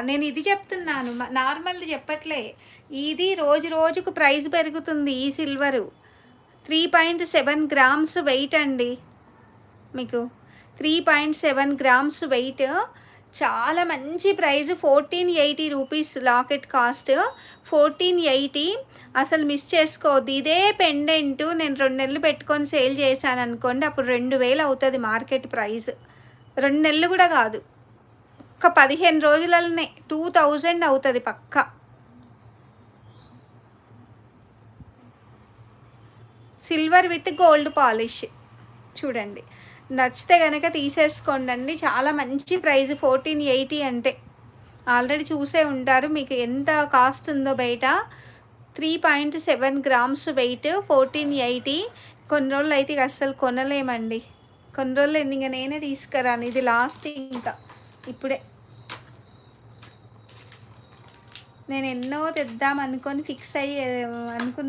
నేను ఇది చెప్తున్నాను, నార్మల్ది చెప్పట్లే. ఇది రోజు రోజుకు ప్రైస్ పెరుగుతుంది ఈ సిల్వరు. 3.7 గ్రామ్స్ వెయిట్ అండి మీకు. 3.7 గ్రామ్స్ వెయిట్. చాలా మంచి ప్రైస్. 1480 rupees locket cost. 1480. అసలు మిస్ చేసుకోవద్దు. ఇదే పెండెంట్ నేను 2 నెలలు పెట్టుకొని సేల్ చేశాను అనుకోండి, అప్పుడు 2000 అవుతుంది మార్కెట్ ప్రైస్. 2 నెలలు కూడా కాదు, ఒక 15 రోజులనే 2000 అవుతుంది పక్కా. సిల్వర్ విత్ గోల్డ్ పాలిష్ చూడండి. నచ్చితే కనుక తీసేసుకోండి. చాలా మంచి ప్రైస్ 1480 అంటే. ఆల్రెడీ చూసే ఉంటారు మీకు ఎంత కాస్ట్ ఉందో బయట. 3.7 గ్రామ్స్ వెయిట్ 1480. కొన్ని రోజులు అయితే ఇక అస్సలు కొనలేమండి. కొన్ని రోజులు ఇంకా నేనే తీసుకురాను, ఇది లాస్ట్. ఇంకా ఇప్పుడే నేను ఎన్నో తెద్దాం అనుకొని ఫిక్స్ అయ్యి అనుకున్నాను.